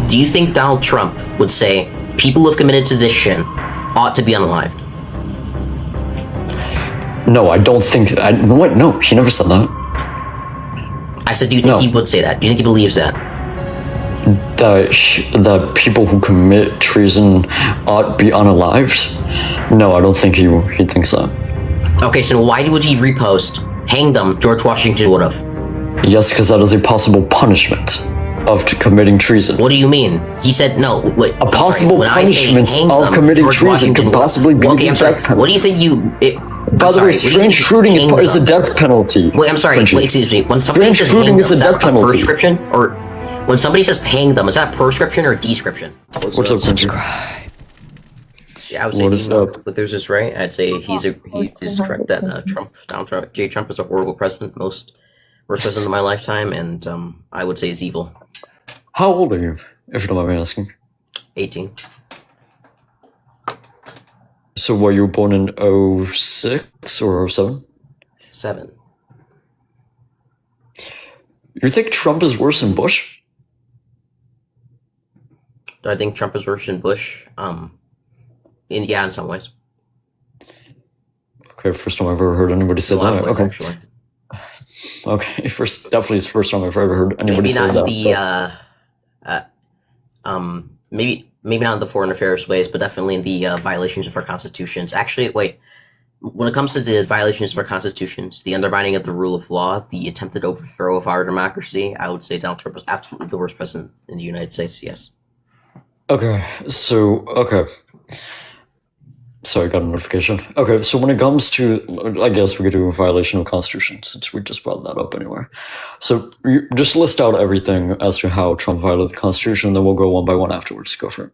Do you think Donald Trump would say people who have committed sedition ought to be unalived? No, I don't think. What? No, he never said that. I said, do you think he would say that? Do you think he believes that? That people who commit treason ought be unalived? No, I don't think he thinks that. Okay, so why would he repost, hang them, George Washington would have? Yes, because that is a possible punishment of committing treason. What do you mean? He said, no, wait. A possible punishment of committing treason could possibly be the death penalty. What do you think By the way, strange shooting is a death penalty. Wait, I'm sorry. Wait, excuse me. When somebody says hang them, is that a prescription? Or when somebody says hang them, is that a prescription or a description? What's up, Subscribe. Yeah, I would say, but there's this right. I'd say he is correct that Donald Trump is a horrible president, worst president of my lifetime, and I would say is evil. How old are you, if you don't mind me asking? 18. So, were you born in 06 or 07? 7. You think Trump is worse than Bush? Do I think Trump is worse than Bush? In some ways. Okay, first time I've ever heard anybody say that. Ways, okay. Actually. Okay, definitely it's the first time I've ever heard anybody say that. Maybe not in the foreign affairs ways, but definitely in the violations of our constitutions. Actually, wait. When it comes to the violations of our constitutions, the undermining of the rule of law, the attempted overthrow of our democracy, I would say Donald Trump was absolutely the worst president in the United States. Yes. Okay. So I got a notification. Okay, so when it comes to, I guess we could do a violation of the Constitution since we just brought that up anyway. So you just list out everything as to how Trump violated the Constitution, then we'll go one by one afterwards. Go for it.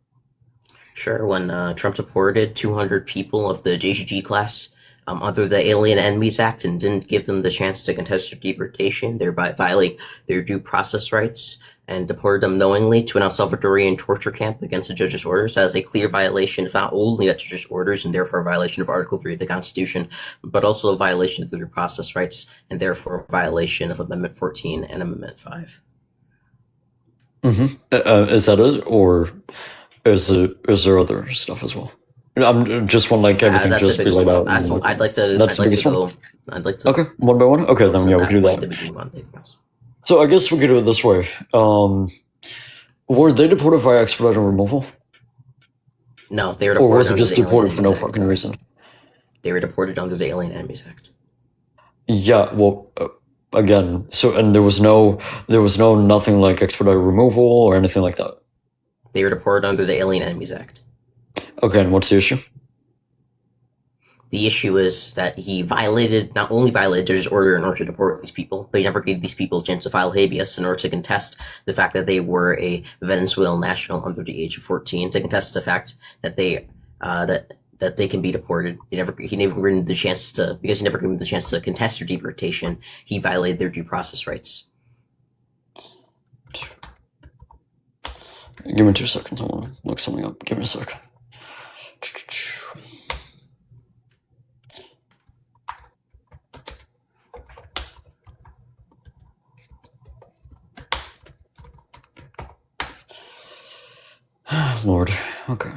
Sure. When Trump deported 200 people of the JGG class under the Alien Enemies Act and didn't give them the chance to contest their deportation, thereby violating their due process rights, and deported them knowingly to an El Salvadorian torture camp against the judge's orders as a clear violation of not only the judge's orders and therefore a violation of Article 3 of the Constitution, but also a violation of the due process rights and therefore a violation of Amendment 14 and Amendment 5. Is that it, or is there other stuff as well? I'm just want everything just be laid out. I'd like to. That's the biggest one. I'd like to. Okay, one by one. Okay, then yeah, we can do that. So I guess we could do it this way. Were they deported via expedited removal? No, they were deported. Or was it just deported for no fucking reason? They were deported under the Alien Enemies Act. Yeah, well, again, so and there was no nothing like expedited removal or anything like that. They were deported under the Alien Enemies Act. Okay, and what's the issue? The issue is that he not only violated judge's order in order to deport these people, but he never gave these people a chance to file habeas in order to contest the fact that they were a Venezuelan national under the age of 14, to contest the fact that they that they can be deported. He never given them the chance to, because he never gave them the chance to contest their deportation. He violated their due process rights. Give me 2 seconds. I want to look something up. Give me a sec. Lord. Okay.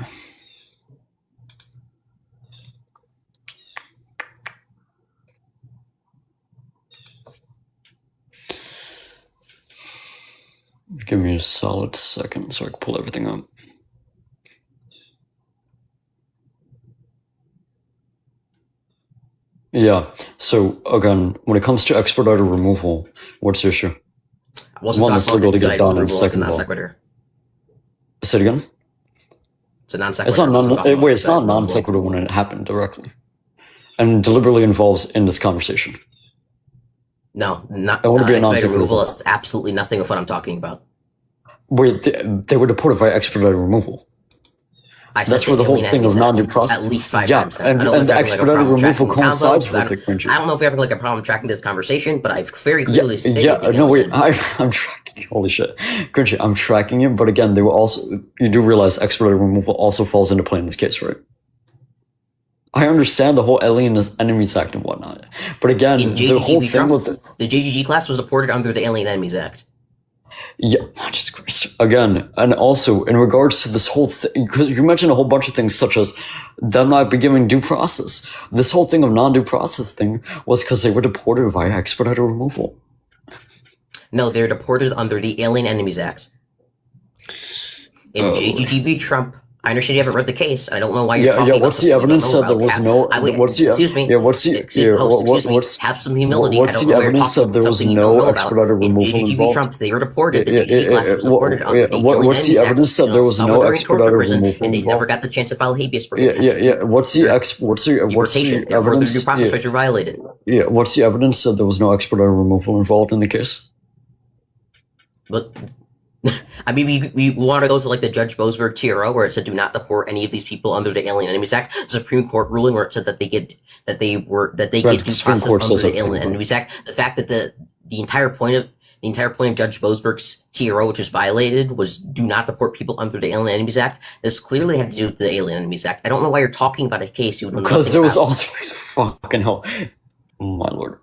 Give me a solid second so I can pull everything up. Yeah, so again, when it comes to expedited removal, what's the issue? One, it's legal to get done, and second of all... Say it again? It's a non sequitur. It's not non sequitur when it happened directly. And deliberately involves in this conversation. No, not I want to be a non sequitur. Removal is absolutely nothing of what I'm talking about. Wait, they were deported by expedited removal. That's where the whole thing of non-due process. At least 5 times now. And the expedited removal coincides with it, Quincy. I don't know if you're having a problem tracking this conversation, but I've very clearly stated. Yeah, no, wait, I'm tracking. Holy shit, Quincy, I'm tracking it. But again, they were also. You do realize expedited removal also falls into play in this case, right? I understand the whole Alien Enemies Act and whatnot, but again, the whole thing with the JGG class was deported under the Alien Enemies Act. Yeah, Jesus Christ. Again, and also in regards to this whole thing, because you mentioned a whole bunch of things such as them not be given due process. This whole thing of non-due process thing was because they were deported via expedited removal. No, they're deported under the Alien Enemies Act. In JGGV Trump, I understand you haven't read the case. I don't know why you're talking about. What's the evidence that there was no? Excuse me. Yeah, what's the? Excuse me. Have some humility. What's the evidence that there was no expedited removal in JGGV involved? Trump, they were deported. The JGG class was deported under the What's the evidence that there was no expedited removal involved? And they never got the chance to file habeas for What's the deportation? Therefore, their due process rights were violated. Yeah. What's the evidence that there was no expedited removal involved in the case? But I mean, we want to go to like the Judge Boasberg TRO where it said do not deport any of these people under the Alien Enemies Act. The Supreme Court ruling where it said that they get due process under the Alien Enemies Act. The fact that the entire point of Judge Boasberg's TRO, which was violated, was do not deport people under the Alien Enemies Act. This clearly had to do with the Alien Enemies Act. I don't know why you're talking about a case you would know nothing about. Because there was also fucking hell. Oh my lord.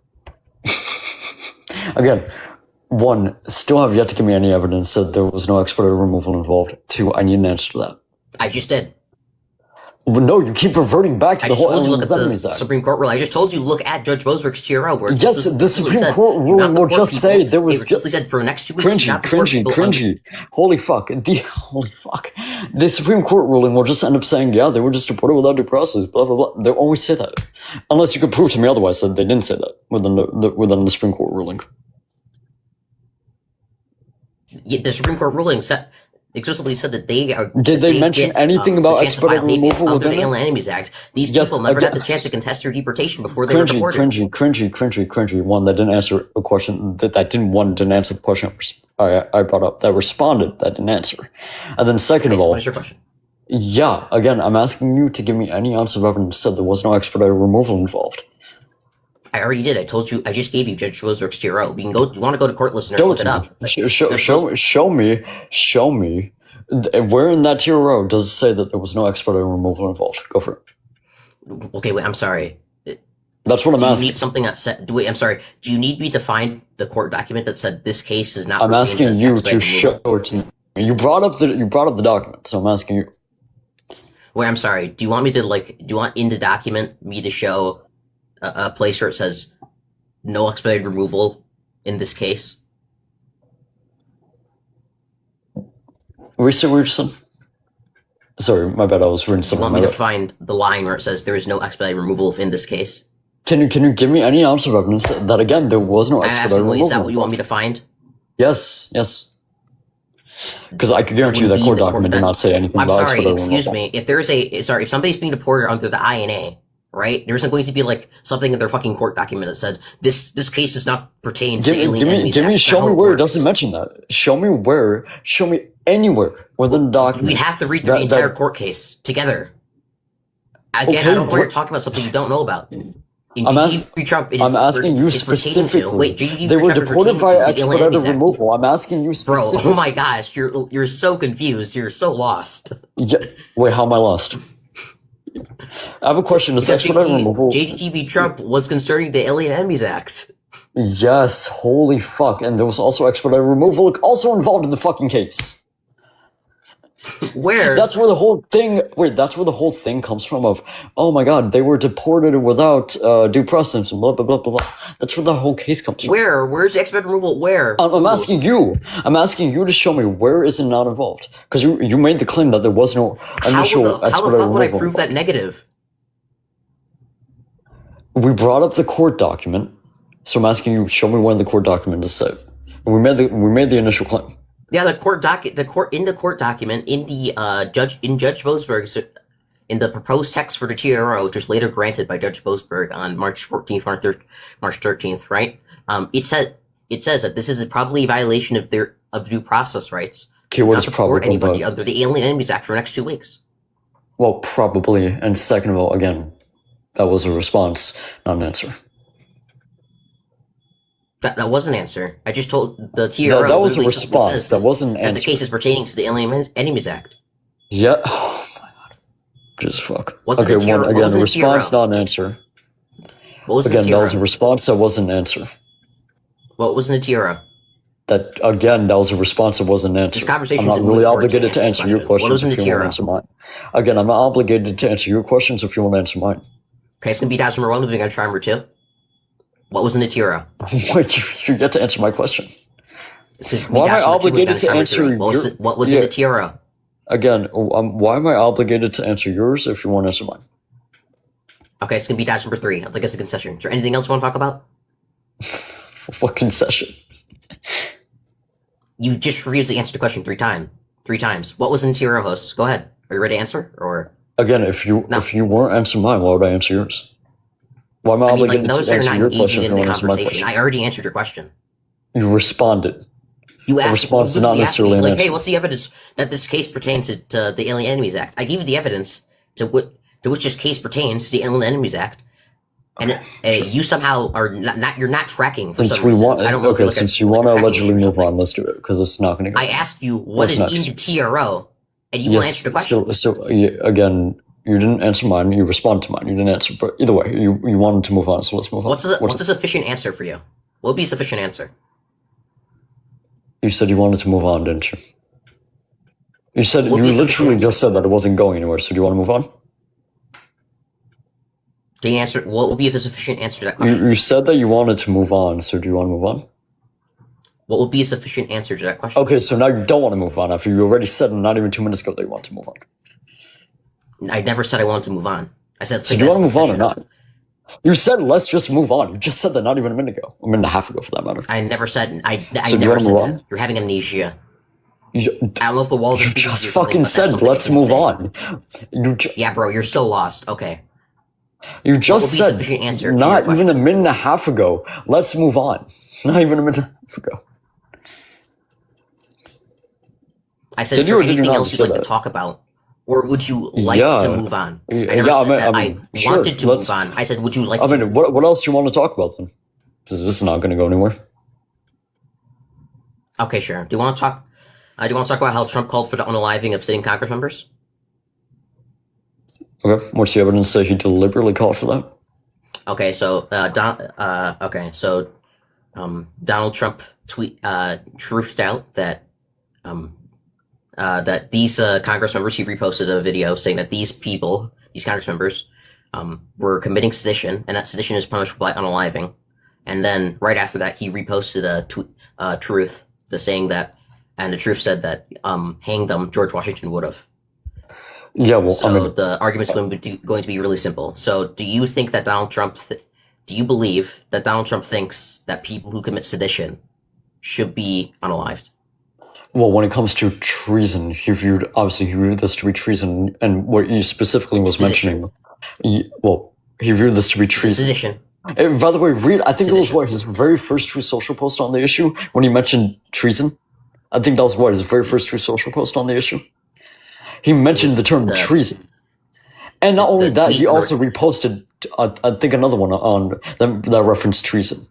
Again. One, still have yet to give me any evidence that there was no expedited removal involved. Two, I need an answer to that. I just did. Well, no, you keep reverting back to the whole Alien Enemies Act. Supreme Court ruling. I just told you look at Judge Boasberg's TRO. Where yes, the Supreme Court ruling will just say there was just said for the next 2 weeks. Cringy. Holy fuck. Holy fuck. The Supreme Court ruling will just end up saying, yeah, they were just deported without due process, blah, blah, blah. They'll always say that. Unless you could prove to me otherwise that they didn't say that within the Supreme Court ruling. The Supreme Court ruling explicitly said that they are. Did they mention anything about expedited removal under the Alien Enemies Act? These people never got the chance to contest their deportation before they were deported. Cringy. One that didn't answer a question didn't answer the question I brought up. That responded that didn't answer, and then second of all, what is your question? Yeah, again, I'm asking you to give me any ounce of evidence that there was no expedited removal involved. I already did. I told you. I just gave you Judge Boasberg's TRO. We can go. You want to go to court, listener? Look it up. Show me. Where in that TRO does it say that there was no expedited removal involved? Go for it. Okay, wait. I'm sorry. That's what I'm asking. Do you need something that said? Wait, I'm sorry. Do you need me to find the court document that said this case is not? I'm asking you to show it to me. You brought up the document, so I'm asking you. Wait, I'm sorry. Do you want me to do you want in the document me to show a place where it says no expedited removal in this case? Richardson? Sorry, my bad. I was reading something. You want me to find the line where it says there is no expedited removal in this case? Can you give me any ounce of evidence that again there was no expedited removal? Is that what you want me to find? Yes. Because I could guarantee you that court document did not say anything about expedited removal. Excuse me. If somebody's being deported under the INA, right? There isn't going to be something in their fucking court document that said this case does not pertain to the Alien Enemies Act. Show me where it doesn't mention that. Show me anywhere within the document. We'd have to read through the entire court case together. Again, I don't know why you're talking about something you don't know about. I'm asking you specifically. Wait, they were deported via expedited removal. I'm asking you specifically. Bro, oh my gosh, you're so confused. You're so lost. Yeah. Wait, how am I lost? I have a question. Is expedited removal? JGV Trump was concerning the Alien Enemies Act. Yes, holy fuck. And there was also expedited removal also involved in the fucking case. Where? That's where the whole thing comes from of, oh my god, they were deported without due process and blah, blah, blah, blah, blah. That's where the whole case comes from. Where? Where's the expedited removal? Where? I'm asking you. I'm asking you to show me where is it not involved. Because you made the claim that there was no initial expedited removal. How the fuck would I prove that negative? We brought up the court document, so I'm asking you, show me where the court document is safe. We made the initial claim. Yeah, the court document in Judge Boasberg's in the proposed text for the TRO, which was later granted by Judge Boasberg on March 14th, March 13th, right? It says that this is probably a violation of due process rights. Okay, what is probably anybody under the Alien Enemies Act for the next 2 weeks? Well, probably, and second of all, again, that was a response, not an answer. That was an answer. I just told the TRO. That was a response. That wasn't an answer. The case is pertaining to the Alien Enemies Act. Yeah. Oh my god. Just fuck. Okay, a response, not an answer. What was again, that was a response. That wasn't an answer. What was in the TRO? That again, that was a response. It wasn't an answer. This conversation I'm not isn't really moving forward until you obligated to answer answer this your question. What was questions in the if you want to tier answer mine. Again, I'm not obligated to answer your questions if you want to answer mine. Okay, it's gonna be task number 1. Moving on to number 2. What was in the tier? Wait, you get to answer my question. Why am I obligated to answer your? What was in the tier? Again, why am I obligated to answer yours if you want to answer mine? Okay, it's gonna be task number 3. I think it's a concession. Is there anything else you want to talk about? What concession? You just refused to answer the question 3 times. What was in tier, host? Go ahead. Are you ready to answer? Or again, if you weren't answering mine, why would I answer yours? Why am I obligated to answer your question if you want to answer my question? I already answered your question. You responded. You asked. A response is not necessarily an answer. Hey, what's the evidence that this case pertains to the Alien Enemies Act? I gave you the evidence to which this case pertains to the Alien Enemies Act, and sure. You somehow are not. You're not tracking for some reason. I don't know. Okay, since you want to allegedly move on, let's do it because it's not going to go. I asked you what is in the TRO, and you won't answer the question. So again, you didn't answer mine. You responded to mine. You didn't answer. But either way, you wanted to move on. So let's move on. What's a sufficient answer for you? What would be a sufficient answer? You said you wanted to move on, didn't you? You said you literally just said that it wasn't going anywhere. So do you want to move on? The answer. What would be a sufficient answer to that question? You said that you wanted to move on. So do you want to move on? What would be a sufficient answer to that question? Okay, so now you don't want to move on after you already said not even 2 minutes ago that you want to move on. I never said I wanted to move on. I said. So do you want to move on or not? You said let's just move on. You just said that not even a minute ago. A minute and a half ago, for that matter. I never said. I never said that. You're having amnesia. I don't know if the walls. You just fucking said let's move on. Yeah, bro, you're so lost. Okay. You just said not even a minute and a half ago. Let's move on. Not even a minute and a half ago. I said, is there anything else you'd like to talk about? Or would you like to move on? I never said that I wanted to move on. I said, would you like to? I mean, what else do you want to talk about then? Because this is not going to go anywhere. Okay, sure. Do you want to talk about how Trump called for the unaliving of sitting Congress members? Okay. What's the evidence that he deliberately called for that? Okay, so Donald Trump truthed out that that these Congress members, he reposted a video saying that these Congress members, were committing sedition, and that sedition is punishable by unaliving. And then right after that, he reposted a truth, saying that, and the truth said that hang them, George Washington would have. Yeah, well, so the argument's going to be really simple. So, do you think that Donald Trump? Do you believe that Donald Trump thinks that people who commit sedition should be unalived? Well, when it comes to treason, he viewed this to be treason, and what he specifically was mentioning. He viewed this to be treason. Sedition. By the way, I think it was his very first True Social post on the issue when he mentioned treason. I think that was his very first True Social post on the issue. He mentioned the term treason, and not only that, he also reposted, I think, another one on that referenced treason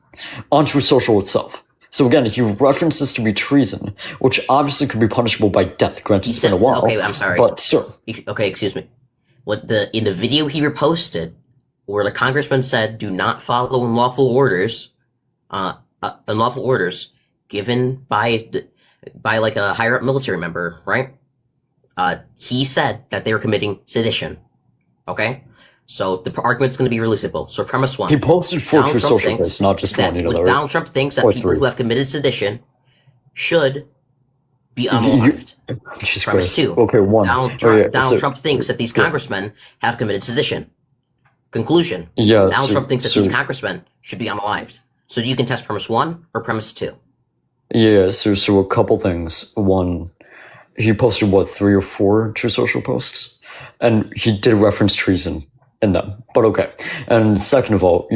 on True Social itself. So again, he referenced this to be treason, which obviously could be punishable by death. Granted, it's been a while. Okay, I'm sorry, but still. Okay, excuse me. In the video he reposted, where the congressman said, "Do not follow unlawful orders given by like a higher up military member," right? He said that they were committing sedition. Okay, so the argument's going to be really simple. So premise 1. He posted 4 True Social posts, not just one. Donald Trump thinks that people who have committed sedition should be unalived. Premise 2. Okay, 1. Donald Trump thinks that these congressmen have committed sedition. Conclusion. Donald Trump thinks that these congressmen should be unalived. So do you contest premise 1 or premise 2? Yeah, so a couple things. 1, he posted 3 or 4 True Social posts, and he did reference treason in them. But okay. And second of all,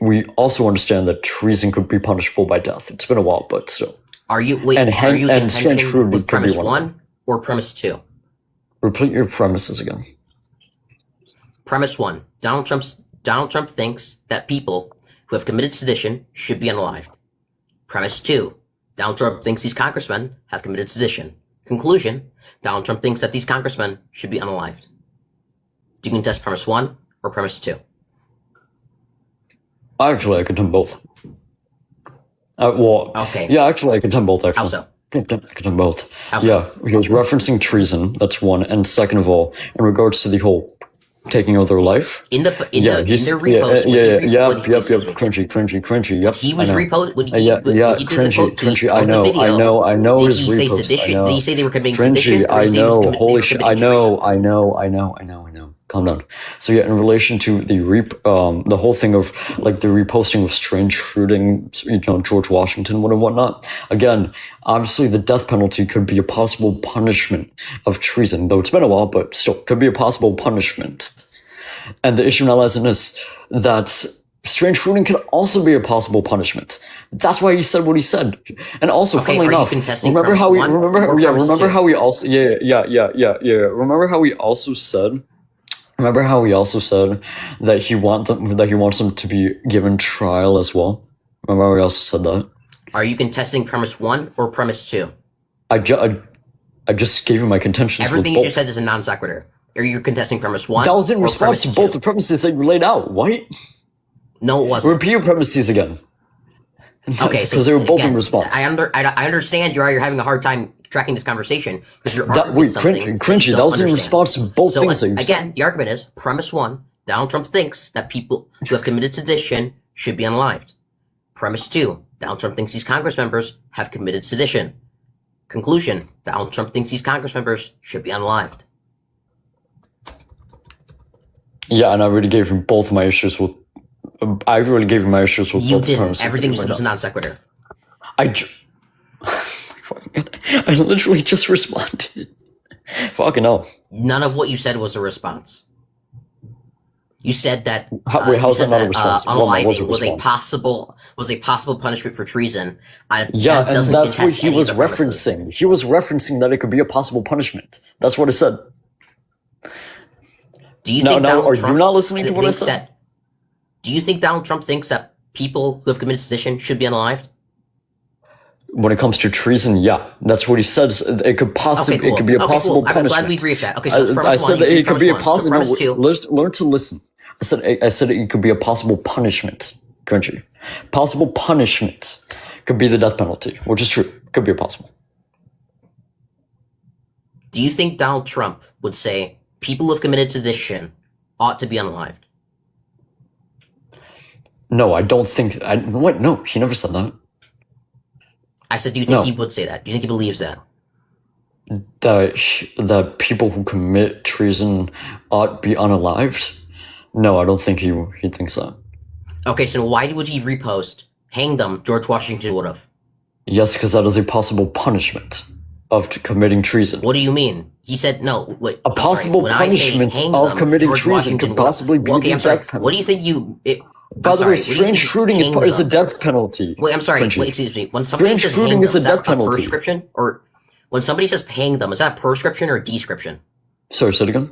we also understand that treason could be punishable by death. It's been a while, but still. Are you in tension with premise 1 or premise 2? Repeat your premises again. Premise 1. Donald Trump thinks that people who have committed sedition should be unalived. Premise 2. Donald Trump thinks these congressmen have committed sedition. Conclusion. Donald Trump thinks that these congressmen should be unalived. Do you contest premise 1 or premise 2? Actually, I contend both. Well, Okay. yeah, actually, I contend both, How actually. so? I contend both. How so? Yeah, he was referencing treason, that's one. And second of all, in regards to the whole taking of their life. In the Yeah, repost, cringy. Yep, he I was know. repost when Yeah, he did the cringy, quote tweet I of the know, video. I know Did his he say repost. I sedition? Did know. he say they were committing Cringy, sedition, or I did he say know. they Holy were shit, committing treason? I know. Calm down. So yeah, in relation to the whole thing of like the reposting of strange fruiting, George Washington and whatnot. Again, obviously the death penalty could be a possible punishment of treason, though it's been a while, but still could be a possible punishment. And the issue now lies in this, that strange fruiting can also be a possible punishment. That's why he said what he said. And also, Okay, funnily are you enough, contesting remember premise how he one remember or yeah, premise remember two? how he also remember how he also said that he wants them to be given trial as well. Remember how he also said that? Are you contesting premise one or premise two? I just gave you my contentions Everything with you both. just said is a non sequitur. Are you contesting premise one? That was in or response premise to two? both the premises that you laid out. What? No, it wasn't. Repeat your premises again. Okay, so because they were both again, in response. I understand you're having a hard time tracking this conversation because you're That, arguing wait, something cringy. That was in response to both So things that you again, said. the argument is premise one: Donald Trump thinks that people who have committed sedition should be unalived. Premise two: Donald Trump thinks these Congress members have committed sedition. Conclusion: Donald Trump thinks these Congress members should be unalived. Yeah, and I already gave him both my issues with. I really gave him my issues with You both the didn't. premises. Everything was a non sequitur. I literally just responded. Fucking hell. None of what you said was a response. You said that how's that not a response? unaliving was a possible punishment for treason. Yeah, and that's what he was referencing. He was referencing that it could be a possible punishment. That's what it said. Do you think are you not listening to what I said? Do you think Donald Trump thinks that people who have committed sedition should be unalived? When it comes to treason, yeah, that's what he says. It could possibly, Okay, cool. it could be a possible I'm punishment. glad we briefed that. Okay, so it's I said that it could be a possible. So Learn to listen. I said it could be a possible punishment. Country, possible punishment could be the death penalty, which is true. Could be a possible. Do you think Donald Trump would say people who have committed sedition ought to be unalived? No, I don't think. What? No, he never said that. I said, do you think he would say that? Do you think he believes that? That people who commit treason ought be unalived? No, I don't think he thinks that. Okay, so why would he repost, hang them, George Washington would have? Yes, because that is a possible punishment of committing treason. What do you mean? He said, no, wait. A possible punishment of committing treason could possibly be the death penalty. What do you think you... By the way, strange fruiting is a death penalty. Wait, I'm sorry. Wait, excuse me. When somebody says hang them, is that a prescription? Or when somebody says hang them, is that a prescription or a description? Sorry, say it again?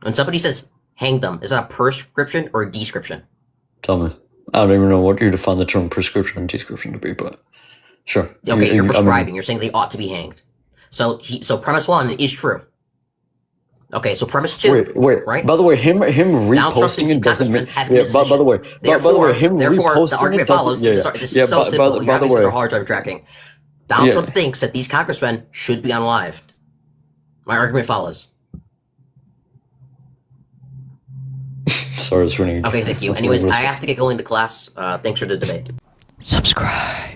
When somebody says hang them, is that a prescription or a description? Tell me. I don't even know what you define the term prescription and description to be, but sure. Okay, you're prescribing. You're saying they ought to be hanged. So premise one is true. Okay, so premise two. Wait. Right? By the way, him reposting it doesn't mean. Yeah, by the way, him reposting it doesn't. This is so simple. You're having such a hard time tracking. Donald Trump thinks that these congressmen should be unalived. My argument follows. Sorry, it's running. Okay, thank you. Anyways, I have to get going to class. Thanks for the debate. Subscribe.